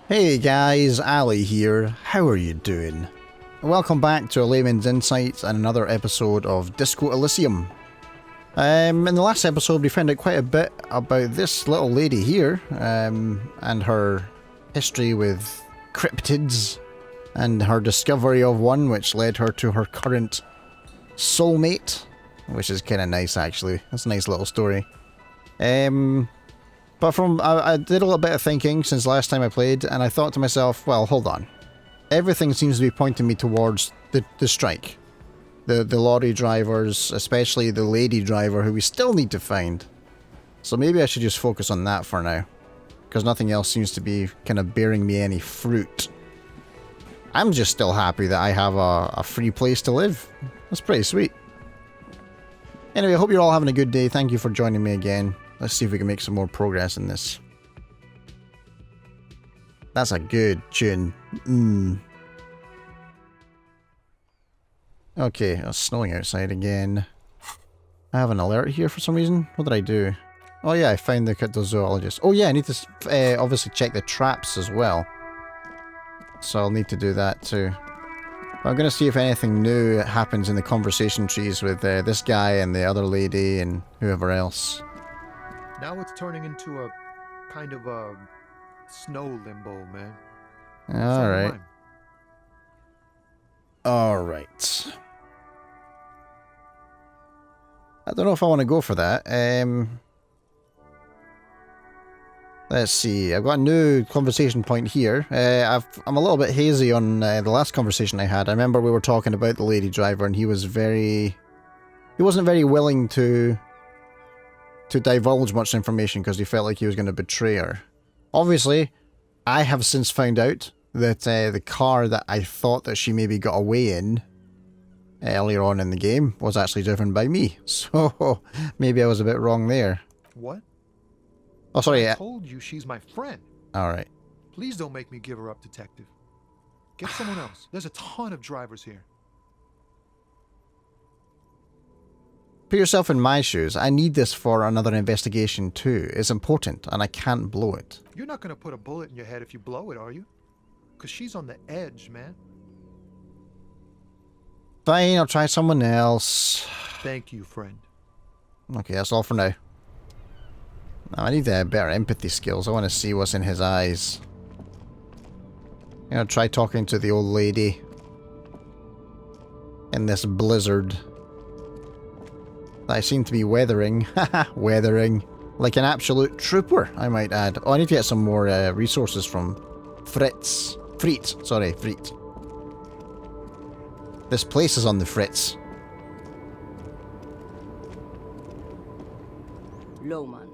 Hey guys, Ali here. How are you doing? Welcome back to Layman's Insights and another episode of Disco Elysium. In the last episode we found out quite a bit about this little lady here, and her history with cryptids, and her discovery of one which led her to her current soulmate, which is kind of nice actually. That's a nice little story. But I did a little bit of thinking since last time I played, and I thought to myself, well, hold on. Everything seems to be pointing me towards the strike. The lorry drivers, especially the lady driver, who we still need to find. So maybe I should just focus on that for now, because nothing else seems to be kind of bearing me any fruit. I'm just still happy that I have a free place to live. That's pretty sweet. Anyway, I hope you're all having a good day. Thank you for joining me again. Let's see if we can make some more progress in this. That's a good tune. Okay, it's snowing outside again. I have an alert here for some reason. What did I do? Oh yeah, I found the cryptozoologist. Oh yeah, I need to obviously check the traps as well. So I'll need to do that too. I'm going to see if anything new happens in the conversation trees with this guy and the other lady and whoever else. Now it's turning into a kind of a snow limbo, man. Alright. Alright. I don't know if I want to go for that. Let's see. I've got a new conversation point here. I'm a little bit hazy on the last conversation I had. I remember we were talking about the lady driver and he wasn't very willing to divulge much information because he felt like he was going to betray her. Obviously, I have since found out that the car that I thought that she maybe got away in earlier on in the game was actually driven by me. So maybe I was a bit wrong there. What? Oh, sorry. I told you she's my friend. Alright. Please don't make me give her up, detective. Get someone else. There's a ton of drivers here. Put yourself in my shoes. I need this for another investigation too. It's important, and I can't blow it. You're not going to put a bullet in your head if you blow it, are you? Because she's on the edge, man. Fine, I'll try someone else. Thank you, friend. Okay, that's all for now. Now, I need better empathy skills. I want to see what's in his eyes. I'm going to try talking to the old lady in this blizzard that I seem to be weathering. Haha, weathering. Like an absolute trooper, I might add. Oh, I need to get some more resources from Fritz. Sorry, Fritz. This place is on the Fritz. Layman,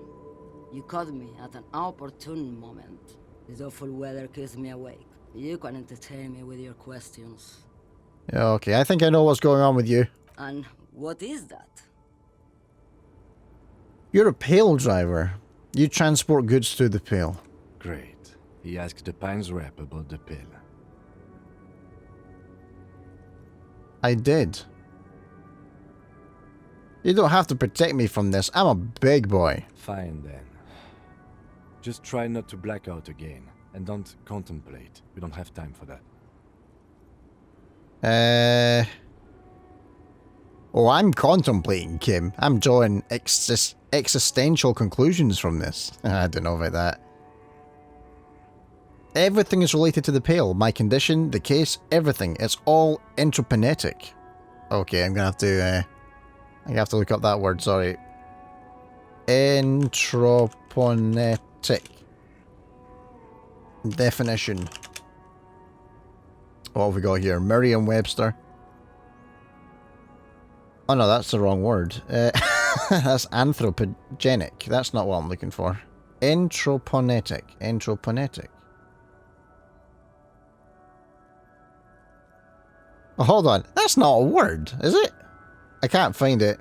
you caught me at an opportune moment. This awful weather keeps me awake. You can entertain me with your questions. Okay, I think I know what's going on with you. And what is that? You're a pail driver. You transport goods through the pail. Great. He asked the Pines rep about the pill. I did. You don't have to protect me from this. I'm a big boy. Fine then. Just try not to black out again. And don't contemplate. We don't have time for that. Oh, I'm contemplating, Kim. I'm drawing existential conclusions from this. I don't know about that. Everything is related to the pail. My condition, the case, everything. It's all intraponetic. Okay, I'm gonna have to, I have to look up that word, sorry. Intraponetic. Definition. What have we got here? Merriam-Webster. Oh no, that's the wrong word. That's anthropogenic. That's not what I'm looking for. Intraponetic. Intraponetic. Oh, hold on. That's not a word, is it? I can't find it.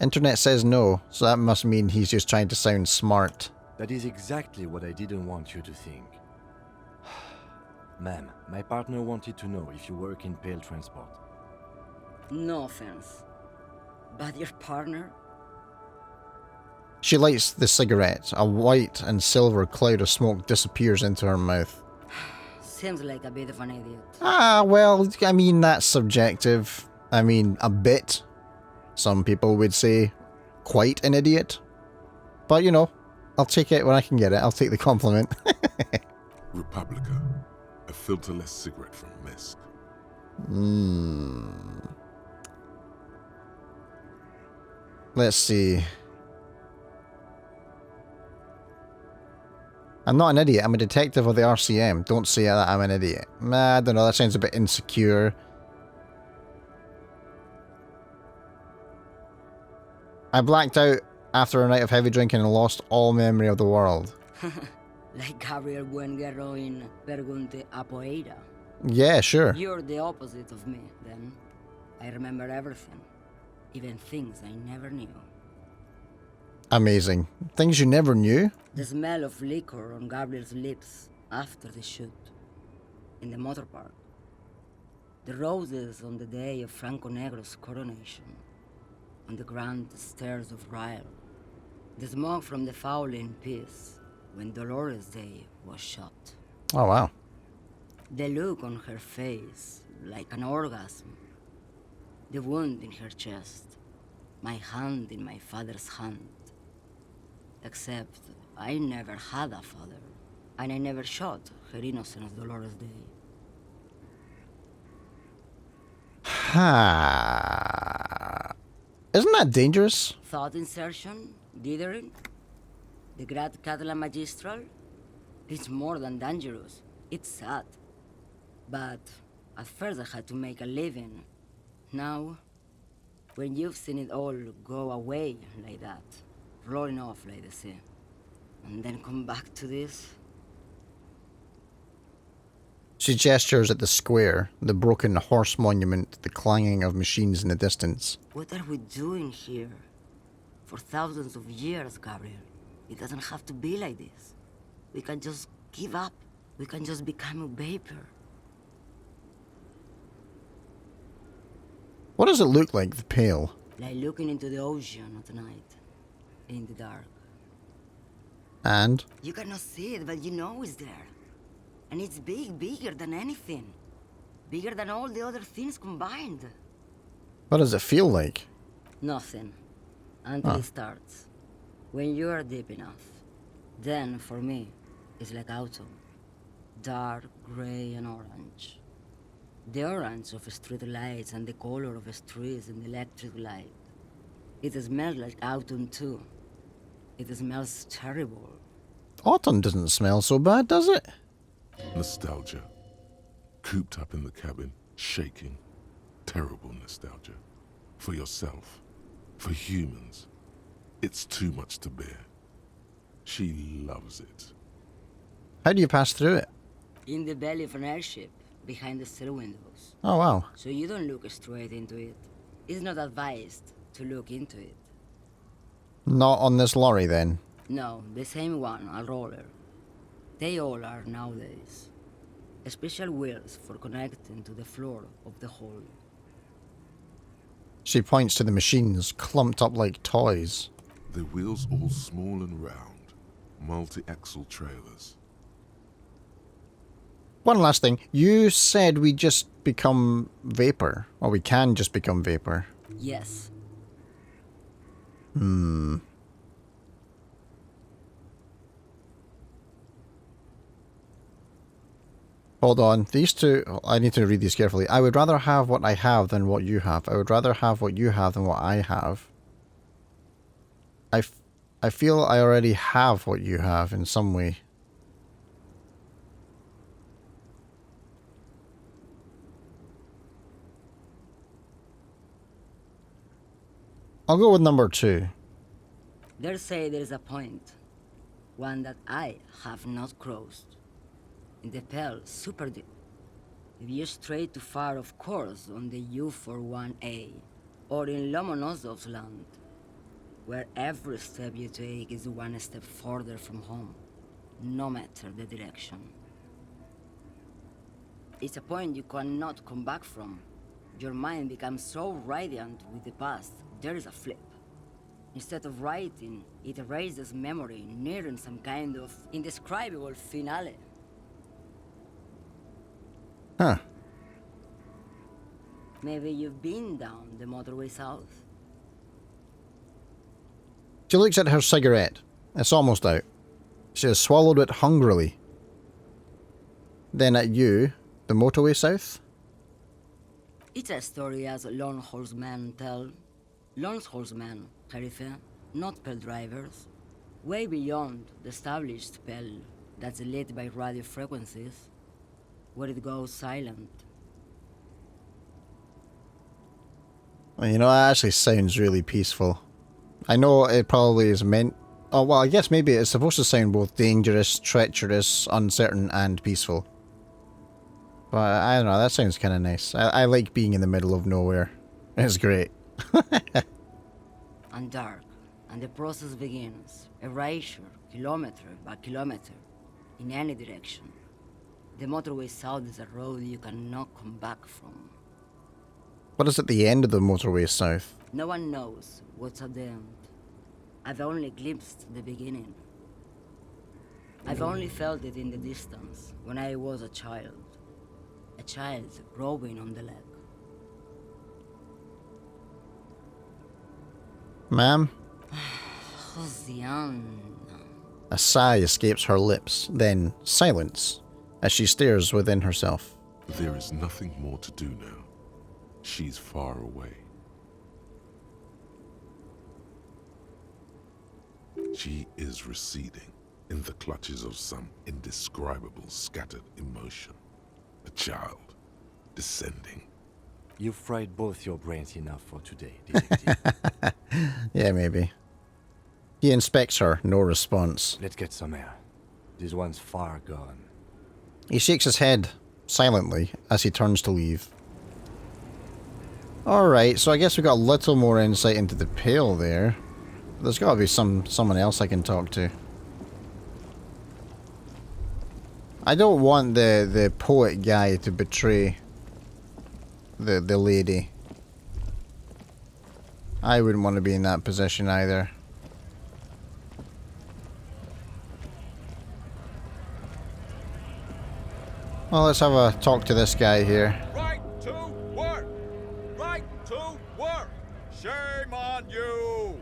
Internet says no, so that must mean he's just trying to sound smart. That is exactly what I didn't want you to think. Ma'am, my partner wanted to know if you work in pail transport. No offense. But your partner? She lights the cigarette. A white and silver cloud of smoke disappears into her mouth. Seems like a bit of an idiot. Ah, well, I mean, that's subjective. I mean, a bit. Some people would say quite an idiot. But, you know, I'll take it when I can get it. I'll take the compliment. Republica, a filterless cigarette from Mist. Let's see. I'm not an idiot. I'm a detective of the RCM. Don't say that I'm an idiot. Nah, I don't know. That sounds a bit insecure. I blacked out after a night of heavy drinking and lost all memory of the world. Like Gabriel Buenguerro in Pergunte a Poeira. Yeah, sure. You're the opposite of me, then. I remember everything. Even things I never knew. Amazing. Things you never knew? The smell of liquor on Gabriel's lips after the shoot. In the motor park. The roses on the day of Franco Negro's coronation. On the grand stairs of Ryle. The smoke from the Fowling piece when Dolores Day was shot. Oh, wow. The look on her face, like an orgasm. The wound in her chest. My hand in my father's hand. Except I never had a father, and I never shot her innocent as Dolores Day. Ha. Isn't that dangerous? Thought insertion? Dithering? The Grad Catalan Magistral? It's more than dangerous. It's sad. But at first I had to make a living. Now, when you've seen it all go away like that, rolling off like the sea, and then come back to this. She gestures at the square, the broken horse monument, the clanging of machines in the distance. What are we doing here? For thousands of years, Gabriel. It doesn't have to be like this. We can just give up. We can just become a vapor. What does it look like, the pail? Like looking into the ocean at night. In the dark. And? You cannot see it, but you know it's there. And it's big, bigger than anything. Bigger than all the other things combined. What does it feel like? Nothing. Until it starts. When you are deep enough. Then, for me, it's like autumn. Dark, gray, and orange. The orange of street lights and the color of streets in the electric light. It smells like autumn too. It smells terrible. Autumn doesn't smell so bad, does it? Nostalgia. Cooped up in the cabin, shaking. Terrible nostalgia. For yourself. For humans. It's too much to bear. She loves it. How do you pass through it? In the belly of an airship, behind the steel windows. Oh, wow. So you don't look straight into it. It's not advised to look into it. Not on this lorry, then? No, the same one, a roller. They all are nowadays. Special wheels for connecting to the floor of the hall. She points to the machines, clumped up like toys. The wheels all small and round. Multi-axle trailers. One last thing. You said we just become vapor. Or we can just become vapor. Yes. Hold on. These two... I need to read these carefully. I would rather have what I have than what you have. I would rather have what you have than what I have. I feel I already have what you have in some way. I'll go with number 2. They say there is a point. One that I have not crossed. In the Pale, super deep. If you stray too far, of course, on the U41A, or in Lomonosov's land, where every step you take is one step further from home, no matter the direction. It's a point you cannot come back from. Your mind becomes so radiant with the past, there is a flip. Instead of writing, it erases memory, nearing some kind of indescribable finale. Huh. Maybe you've been down the motorway south. She looks at her cigarette. It's almost out. She has swallowed it hungrily. Then at you, the motorway south? It's a story as lone horsemen tell. Lone horsemen, Sheriff, not pale drivers. Way beyond the established pale that's lit by radio frequencies, where it goes silent. Well, you know, that actually sounds really peaceful. I know it probably is meant... Oh, well, I guess maybe it's supposed to sound both dangerous, treacherous, uncertain, and peaceful. But I don't know, that sounds kind of nice. I like being in the middle of nowhere. It's great. And dark, and the process begins. Erasure, kilometer by kilometer, in any direction. The motorway south is a road you cannot come back from. What is at the end of the motorway south? No one knows what's at the end. I've only glimpsed the beginning. I've only felt it in the distance, when I was a child. A child growing on the leg. Ma'am? Josiane. A sigh escapes her lips, then silence, as she stares within herself. There is nothing more to do now. She's far away. She is receding in the clutches of some indescribable scattered emotion. A child descending. You fried both your brains enough for today, detective. Yeah, maybe. He inspects her, no response. Let's get some air. This one's far gone. He shakes his head, silently, as he turns to leave. Alright, so I guess we got a little more insight into the Pale there. There's gotta be someone else I can talk to. I don't want the poet guy to betray the lady. I wouldn't want to be in that position either. Well, let's have a talk to this guy here. Right to work! Right to work! Shame on you!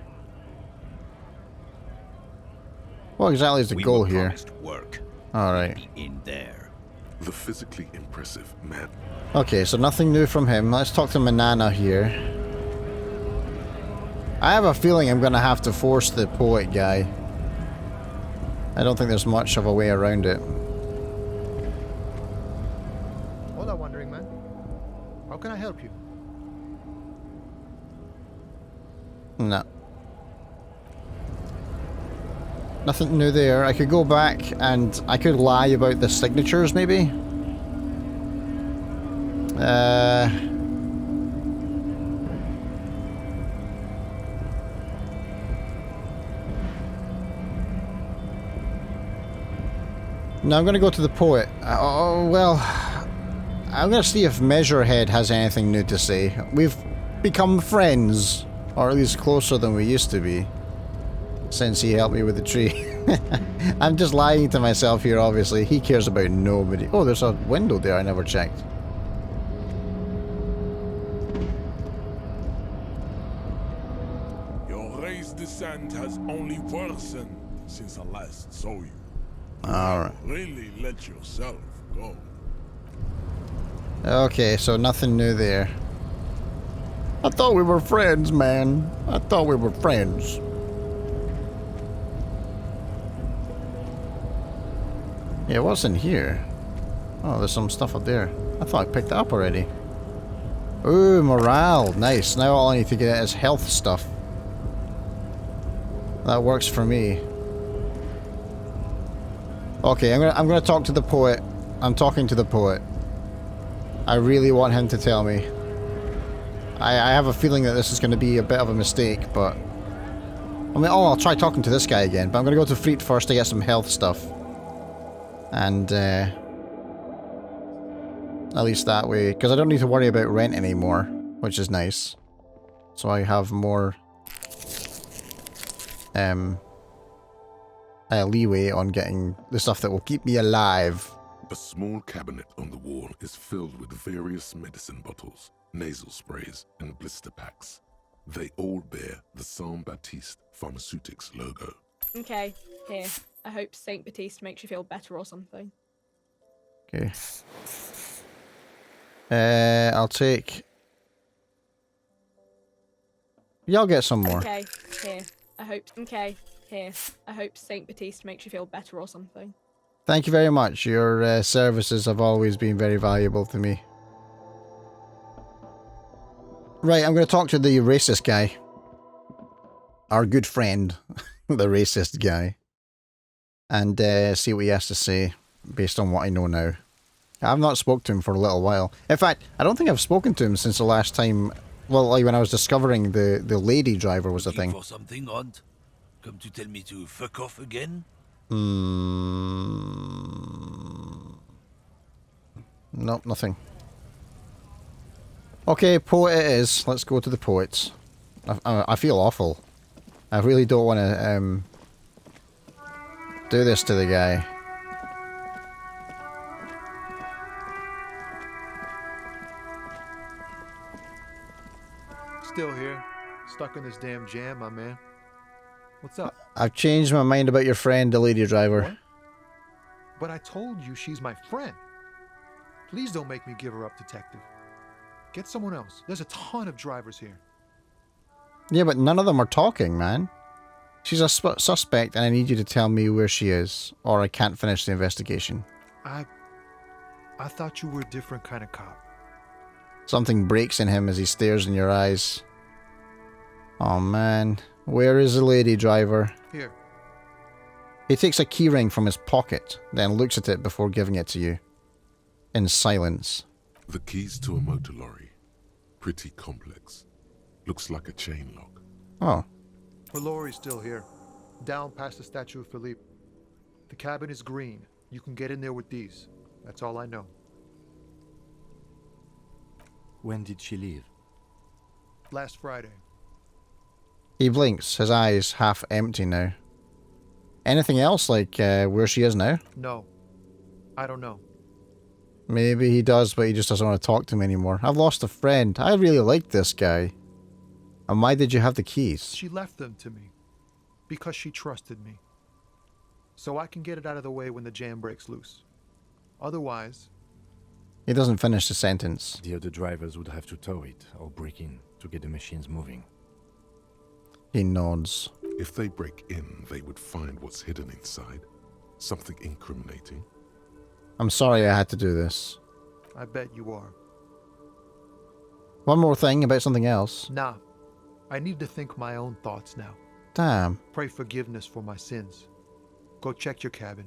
What exactly is the goal were here? promised work. Alright. In there. The physically impressive man. Okay, so nothing new from him. Let's talk to Manana here. I have a feeling I'm gonna have to force the poet guy. I don't think there's much of a way around it. Hola, Wandering Man. How can I help you? No. Nothing new there. I could go back and I could lie about the signatures, maybe? No, I'm gonna go to the poet. Oh, well... I'm gonna see if Measurehead has anything new to say. We've become friends. Or at least closer than we used to be. Since he helped me with the tree. I'm just lying to myself here, obviously. He cares about nobody. Oh, there's a window there I never checked. Your race descent has only worsened since I last saw you. Alright. Really let yourself go. Okay, so nothing new there. I thought we were friends, man. I thought we were friends. Yeah, what's in here? Oh, there's some stuff up there. I thought I picked it up already. Ooh, morale. Nice. Now all I need to get is health stuff. That works for me. Okay, I'm gonna talk to the poet. I'm talking to the poet. I really want him to tell me. I have a feeling that this is going to be a bit of a mistake, but... I mean, I'll try talking to this guy again, but I'm going to go to Freet first to get some health stuff. And, at least that way, because I don't need to worry about rent anymore, which is nice. So I have more leeway on getting the stuff that will keep me alive. A small cabinet on the wall is filled with various medicine bottles, nasal sprays, and blister packs. They all bear the Saint Baptiste Pharmaceutics logo. Okay, here. I hope Saint Baptiste makes you feel better or something. Okay. I'll take... Yeah, I'll get some more. Okay, here. I hope Saint Baptiste makes you feel better or something. Thank you very much. Your services have always been very valuable to me. Right, I'm going to talk to the racist guy. Our good friend, the racist guy. And see what he has to say, based on what I know now. I've not spoken to him for a little while. In fact, I don't think I've spoken to him since the last time... Well, like when I was discovering the lady driver was a thing. For something odd? Come to tell me to fuck off again? Nope, nothing. Okay, poet it is. Let's go to the poets. I feel awful. I really don't want to do this to the guy. Still here. Stuck in this damn jam, my man. What's up? I've changed my mind about your friend, the lady driver. What? But I told you she's my friend. Please don't make me give her up, detective. Get someone else. There's a ton of drivers here. Yeah, but none of them are talking, man. She's a suspect, and I need you to tell me where she is, or I can't finish the investigation. I thought you were a different kind of cop. Something breaks in him as he stares in your eyes. Oh man, where is the lady driver? Here. He takes a keyring from his pocket, then looks at it before giving it to you. In silence. The keys to a motor lorry. Pretty complex. Looks like a chain lock. Oh. Her lorry's still here. Down past the statue of Philippe. The cabin is green. You can get in there with these. That's all I know. When did she leave? Last Friday. He blinks, his eyes half empty now. Anything else, like where she is now? No. I don't know. Maybe he does, but he just doesn't want to talk to me anymore. I've lost a friend. I really liked this guy. And why did you have the keys? She left them to me. Because she trusted me. So I can get it out of the way when the jam breaks loose. Otherwise... He doesn't finish the sentence. The other drivers would have to tow it or break in to get the machines moving. He nods. If they break in, they would find what's hidden inside. Something incriminating. I'm sorry I had to do this. I bet you are. One more thing about something else. Nah. I need to think my own thoughts now. Damn. Pray forgiveness for my sins. Go check your cabin.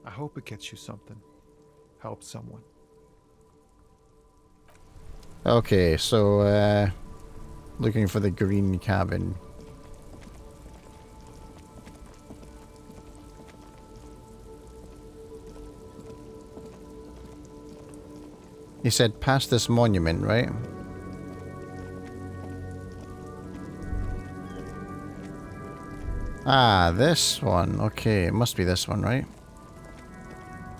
I hope it gets you something. Help someone. Okay, so, looking for the green cabin. He said past this monument, right? Ah, this one. Okay, it must be this one, right?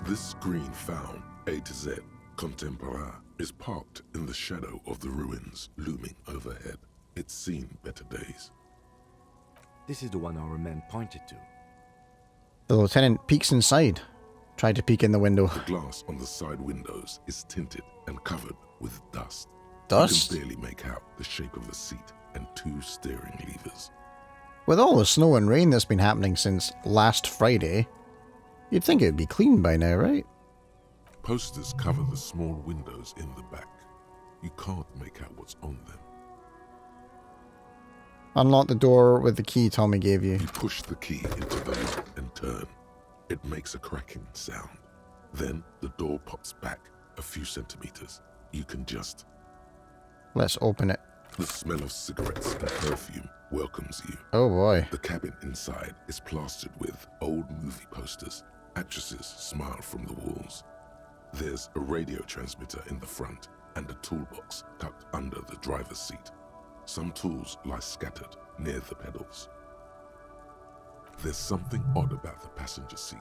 This green found, A to Z, contemporain, is parked in the shadow of the ruins looming overhead. It's seen better days. This is the one our man pointed to. The lieutenant peeks inside. Tried to peek in the window. The glass on the side windows is tinted and covered with dust. Dust? You can barely make out the shape of the seat and two steering levers. With all the snow and rain that's been happening since last Friday, you'd think it'd be clean by now, right? Posters cover the small windows in the back. You can't make out what's on them. Unlock the door with the key Tommy gave you. You push the key into the lock and turn. It makes a cracking sound. Then the door pops back a few centimeters. You can just... Let's open it. The smell of cigarettes and perfume welcomes you. Oh boy. The cabin inside is plastered with old movie posters. Actresses smile from the walls. There's a radio transmitter in the front and a toolbox tucked under the driver's seat. Some tools lie scattered near the pedals. There's something odd about the passenger seat.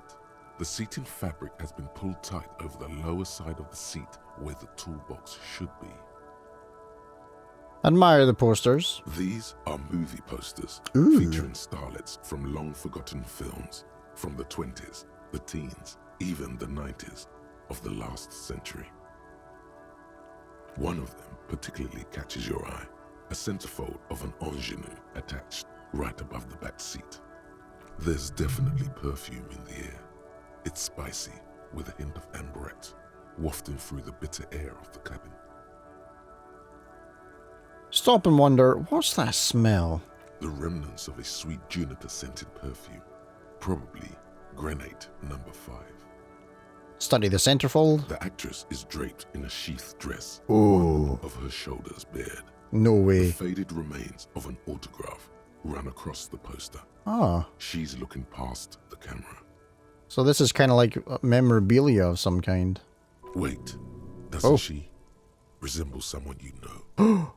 The seating fabric has been pulled tight over the lower side of the seat where the toolbox should be. Admire the posters. These are movie posters Ooh. featuring starlets from long-forgotten films from the 20s, the teens, even the 90s of the last century. One of them particularly catches your eye, a centerfold of an ingenue attached right above the back seat. There's definitely perfume in the air. It's spicy, with a hint of amberette, wafting through the bitter air of the cabin. Stop and wonder, what's that smell? The remnants of a sweet juniper-scented perfume, probably Grenade No. 5. Study the centerfold. The actress is draped in a sheath dress, Ooh. one of her shoulders bared. No The way. faded remains of an autograph run across the poster. Ah, She's looking past the camera. so this is kind of like memorabilia of some kind. Wait, doesn't Oh. she resemble someone you know?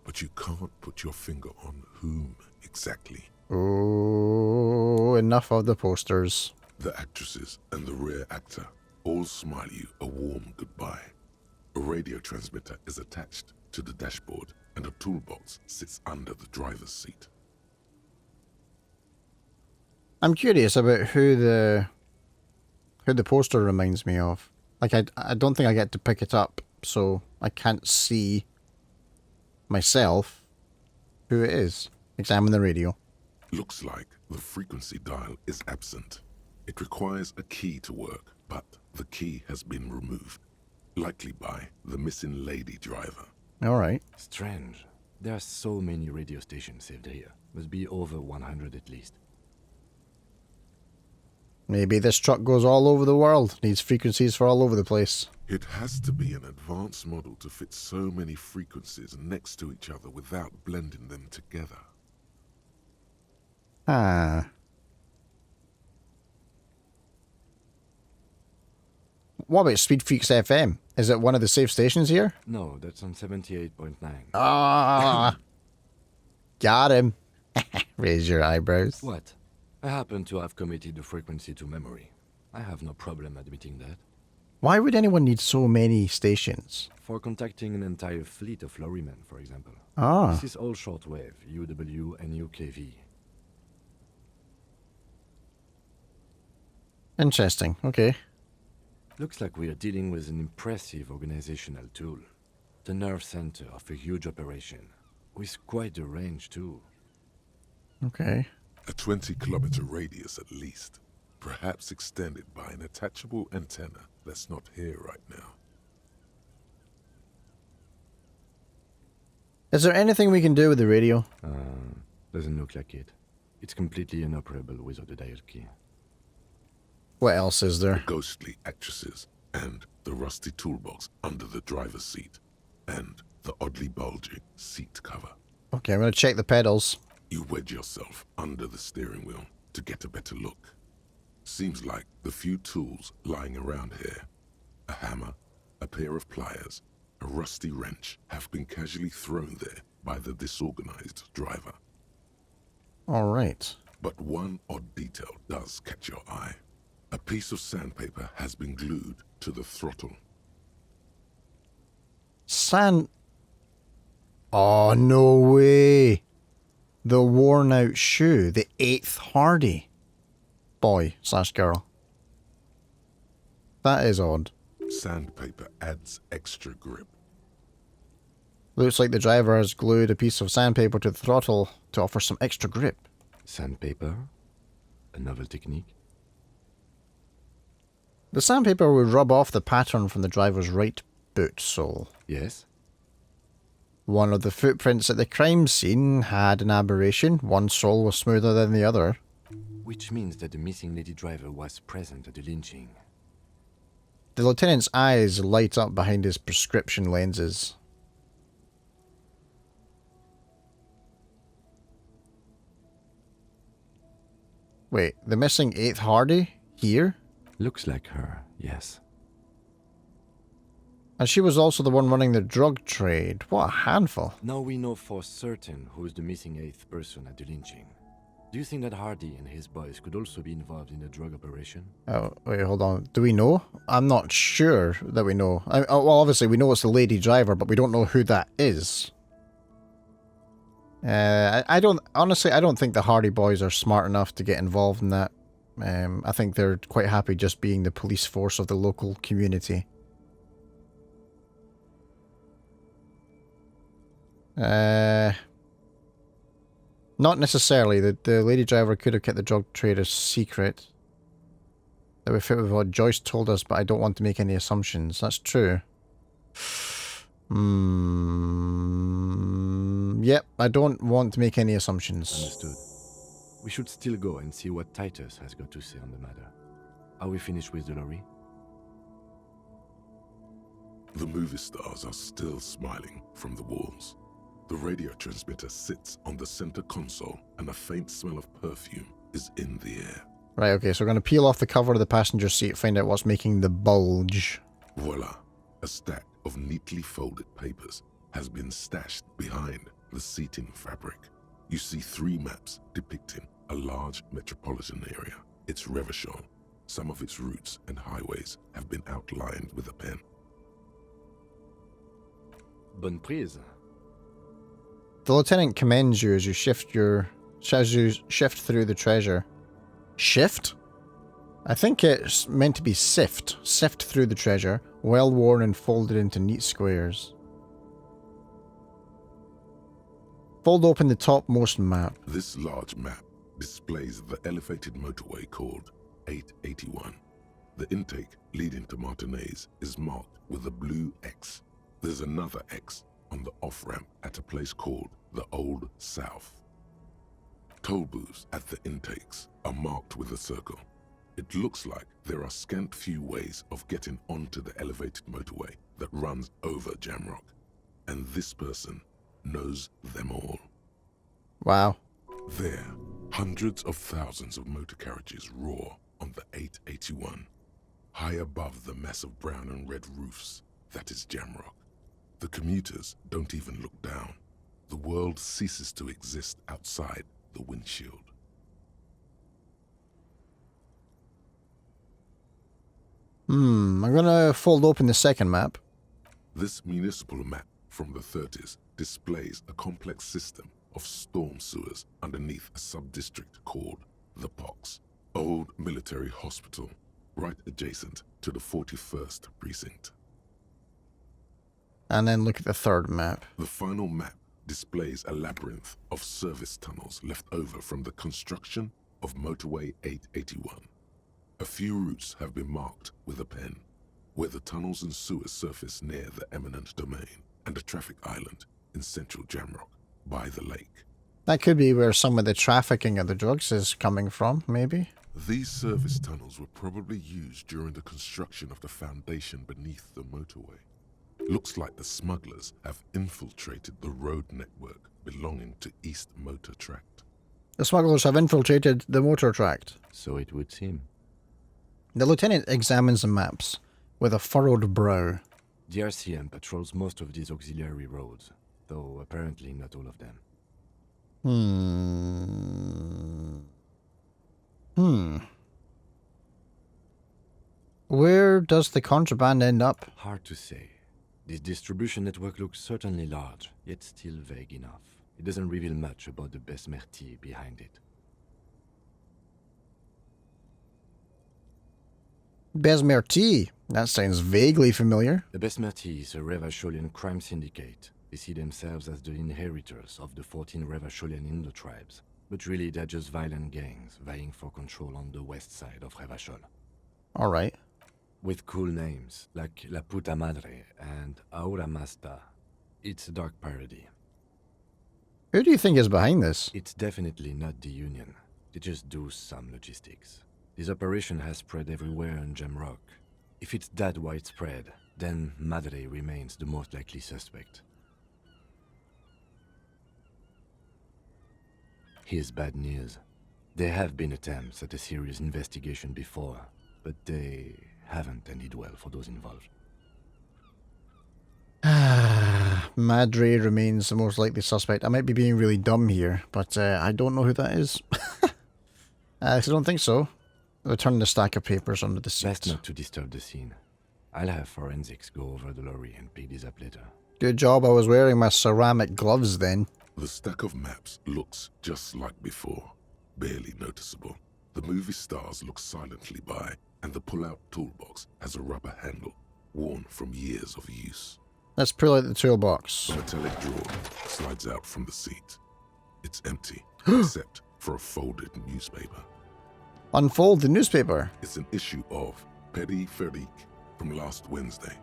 But you can't put your finger on whom exactly. Oh, enough of the posters. The actresses and the rare actor all smile you a warm goodbye. A radio transmitter is attached to the dashboard and a toolbox sits under the driver's seat. I'm curious about who the poster reminds me of. Like, I don't think I get to pick it up, so I can't see myself who it is. Examine the radio. Looks like the frequency dial is absent. It requires a key to work, but the key has been removed, likely by the missing lady driver. All right. Strange. There are so many radio stations saved here. Must be over 100 at least. Maybe this truck goes all over the world. Needs frequencies for all over the place. It has to be an advanced model to fit so many frequencies next to each other without blending them together. Ah. What about Speed Freaks FM? Is it one of the safe stations here? No, that's on 78.9. Ah. Got him. Raise your eyebrows. What? I happen to have committed the frequency to memory. I have no problem admitting that. Why would anyone need so many stations? For contacting an entire fleet of lorrymen, for example. Ah. This is all shortwave, UW and UKV. Interesting. Okay. Looks like we are dealing with an impressive organizational tool. The nerve center of a huge operation, with quite a range too. Okay. A 20-kilometer radius at least, perhaps extended by an attachable antenna that's not here right now. Is there anything we can do with the radio? Doesn't look like it. It's completely inoperable without a dial key. What else is there? Ghostly actresses, and the rusty toolbox under the driver's seat, and the oddly bulging seat cover. Okay, I'm going to check the pedals. You wedge yourself under the steering wheel to get a better look. Seems like the few tools lying around here, a hammer, a pair of pliers, a rusty wrench, have been casually thrown there by the disorganized driver. All right. But one odd detail does catch your eye. A piece of sandpaper has been glued to the throttle. Oh, no way. The worn out shoe. The 8th Hardy. Boy/girl. That is odd. Sandpaper adds extra grip. Looks like the driver has glued a piece of sandpaper to the throttle to offer some extra grip. Sandpaper? A novel technique? The sandpaper would rub off the pattern from the driver's right boot sole. Yes? One of the footprints at the crime scene had an aberration. One sole was smoother than the other. Which means that the missing lady driver was present at the lynching. The lieutenant's eyes light up behind his prescription lenses. Wait, the missing 8th Hardy? Here? Looks like her, yes. And she was also the one running the drug trade. What a handful. Now we know for certain who is the missing 8th person at the lynching. Do you think that Hardy and his boys could also be involved in the drug operation? Oh, wait, hold on. Do we know? I'm not sure that we know. Well, obviously we know it's the lady driver, but we don't know who that is. I don't... Honestly, I don't think the Hardy boys are smart enough to get involved in that. I think they're quite happy just being the police force of the local community. Not necessarily. The lady driver could have kept the drug trade a secret. That would fit with what Joyce told us, but I don't want to make any assumptions. That's true. Yep, I don't want to make any assumptions. Understood. We should still go and see what Titus has got to say on the matter. Are we finished with the lorry? The movie stars are still smiling from the walls. The radio transmitter sits on the center console, and a faint smell of perfume is in the air. Right, okay, so we're going to peel off the cover of the passenger seat, find out what's making the bulge. Voila! A stack of neatly folded papers has been stashed behind the seating fabric. You see 3 maps depicting a large metropolitan area. It's Revachol. Some of its routes and highways have been outlined with a pen. Bonne prise. The lieutenant commends you as you shift through the treasure. Shift? I think it's meant to be sift. Sift through the treasure, well worn and folded into neat squares. Fold open the topmost map. This large map displays the elevated motorway called 881. The intake leading to Martinez is marked with a blue X. There's another X on the off-ramp at a place called the Old South. Toll booths at the intakes are marked with a circle. It looks like there are scant few ways of getting onto the elevated motorway that runs over Jamrock, and this person knows them all. Wow. There, hundreds of thousands of motor carriages roar on the 881, high above the mess of brown and red roofs that is Jamrock. The commuters don't even look down. The world ceases to exist outside the windshield. I'm gonna fold open the second map. This municipal map from the 30s displays a complex system of storm sewers underneath a sub-district called the Pox, old military hospital, right adjacent to the 41st precinct. And then look at the third map. The final map displays a labyrinth of service tunnels left over from the construction of Motorway 881. A few routes have been marked with a pen, where the tunnels and sewers surface near the eminent domain and a traffic island in central Jamrock by the lake. That could be where some of the trafficking of the drugs is coming from, maybe. These service tunnels were probably used during the construction of the foundation beneath the motorway. Looks like the smugglers have infiltrated the road network belonging to East Motor Tract. The smugglers have infiltrated the motor tract. So it would seem. The lieutenant examines the maps with a furrowed brow. The RCM patrols most of these auxiliary roads, though apparently not all of them. Where does the contraband end up? Hard to say. This distribution network looks certainly large, yet still vague enough. It doesn't reveal much about the Besmerti behind it. Besmerti? That sounds vaguely familiar. The Besmerti is a Revacholian crime syndicate. They see themselves as the inheritors of the 14 Revacholian Indo-tribes. But really they're just violent gangs vying for control on the west side of Revachol. Alright. With cool names, like La Puta Madre and Aura Masta. It's a dark parody. Who do you think is behind this? It's definitely not the Union. They just do some logistics. This operation has spread everywhere in Jamrock. If it's that widespread, then Madre remains the most likely suspect. Here's bad news. There have been attempts at a serious investigation before, but they haven't ended well for those involved. Madre remains the most likely suspect. I might be being really dumb here, but I don't know who that is. I don't think so. Return the stack of papers under the seat. Best not to disturb the scene. I'll have forensics go over the lorry and pick these up later. Good job I was wearing my ceramic gloves then. The stack of maps looks just like before, barely noticeable. The movie stars look silently by, and the pull-out toolbox has a rubber handle, worn from years of use. Let's pull out the toolbox. A metallic drawer slides out from the seat. It's empty, except for a folded newspaper. Unfold the newspaper. It's an issue of Petit Ferique from last Wednesday.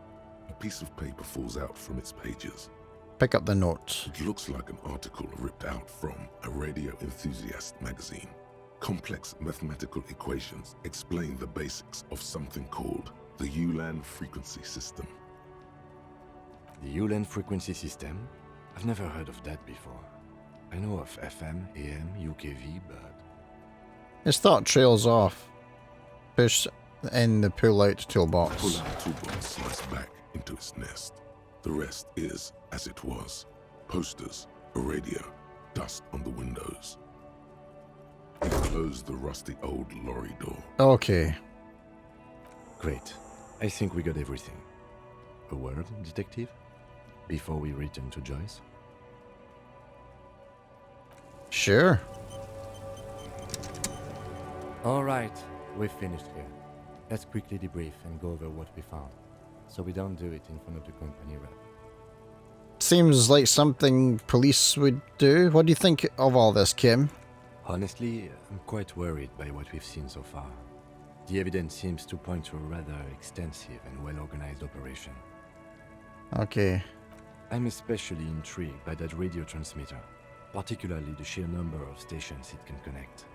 A piece of paper falls out from its pages. Pick up the note. It looks like an article ripped out from a radio enthusiast magazine. Complex mathematical equations explain the basics of something called the Ulan frequency system. The Ulan frequency system? I've never heard of that before. I know of FM, AM, UKV, but... His thought trails off. Push in the pull-out toolbox. The pull-out toolbox slides back into its nest. The rest is as it was. Posters, a radio, dust on the windows. He closed the rusty old lorry door. Okay. Great. I think we got everything. A word, detective? Before we return to Joyce? Sure. Alright, we've finished here. Let's quickly debrief and go over what we found, so we don't do it in front of the company rep. Seems like something police would do. What do you think of all this, Kim? Honestly, I'm quite worried by what we've seen so far. The evidence seems to point to a rather extensive and well-organized operation. Okay. I'm especially intrigued by that radio transmitter, particularly the sheer number of stations it can connect.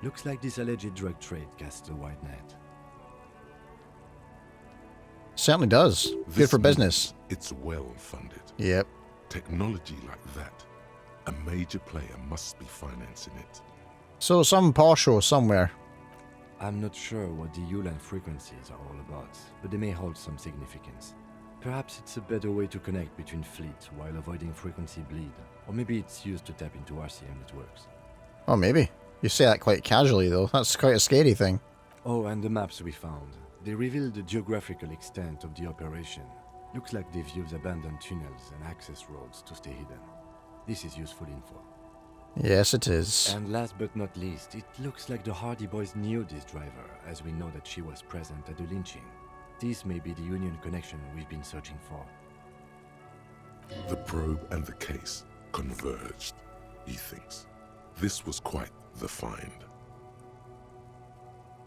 Looks like this alleged drug trade casts a wide net. Certainly does. Good for business. It's well funded. Yep. Technology like that, a major player must be financing it. So some porsche somewhere. I'm not sure what the Ulan frequencies are all about, but they may hold some significance. Perhaps it's a better way to connect between fleets while avoiding frequency bleed, or maybe it's used to tap into RCM networks. Oh, maybe. You say that quite casually, though. That's quite a scary thing. Oh, and the maps we found. They reveal the geographical extent of the operation. Looks like they've used abandoned tunnels and access roads to stay hidden. This is useful info. Yes, it is. And last but not least, it looks like the Hardy Boys knew this driver, as we know that she was present at the lynching. This may be the Union connection we've been searching for. The probe and the case converged, he thinks. This was quite the find.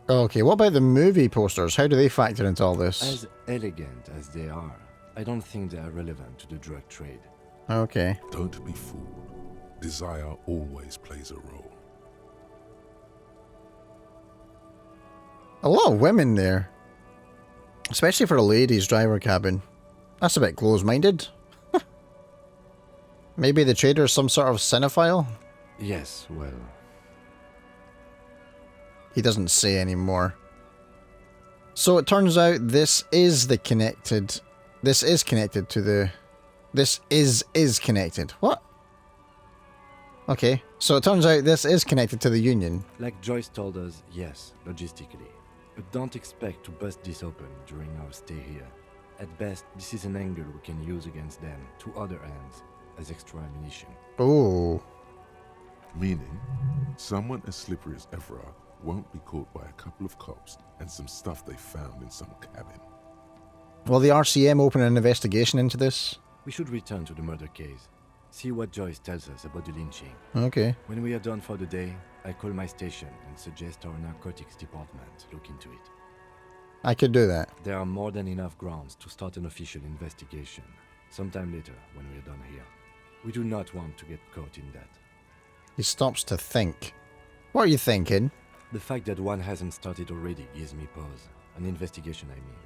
Okay, what about the movie posters? How do they factor into all this? As elegant as they are, I don't think they are relevant to the drug trade. Okay. Don't be fooled. Desire always plays a role. A lot of women there. Especially for a ladies' driver cabin. That's a bit close-minded. Maybe the trader's some sort of cinephile? Yes, well... He doesn't say anymore. So it turns out this is the connected... This is connected to the... This is connected. What? Okay, so it turns out this is connected to the Union. Like Joyce told us, yes, logistically. But don't expect to bust this open during our stay here. At best, this is an angle we can use against them, to other ends, as extra ammunition. Oh. Meaning, someone as slippery as Everard won't be caught by a couple of cops and some stuff they found in some cabin. Will the RCM open an investigation into this? We should return to the murder case. See what Joyce tells us about the lynching. Okay. When we are done for the day, I call my station and suggest our narcotics department look into it. I could do that. There are more than enough grounds to start an official investigation. Sometime later, when we are done here. We do not want to get caught in that. He stops to think. What are you thinking? The fact that one hasn't started already gives me pause. An investigation, I mean.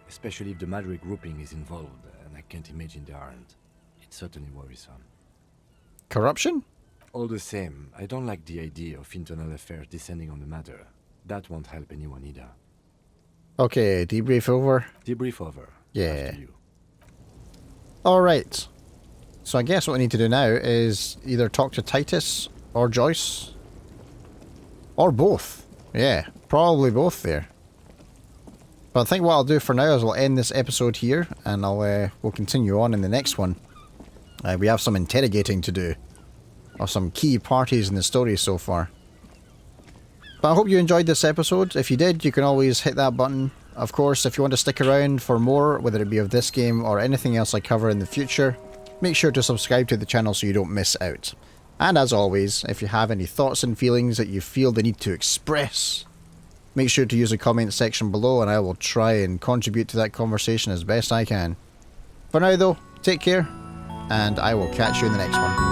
Especially if the Madrid grouping is involved, and I can't imagine they aren't. It's certainly worrisome. Corruption? All the same, I don't like the idea of internal affairs descending on the matter. That won't help anyone either. Okay, debrief over. Debrief over. Yeah. After you. Alright. So I guess what we need to do now is either talk to Titus or Joyce. Or both. Yeah, probably both there. But I think what I'll do for now is we'll end this episode here, and we'll continue on in the next one. We have some interrogating to do of some key parties in the story so far. But I hope you enjoyed this episode. If you did, you can always hit that button. Of course, if you want to stick around for more, whether it be of this game or anything else I cover in the future, make sure to subscribe to the channel so you don't miss out. And as always, if you have any thoughts and feelings that you feel the need to express, make sure to use the comment section below and I will try and contribute to that conversation as best I can. For now though, take care, and I will catch you in the next one.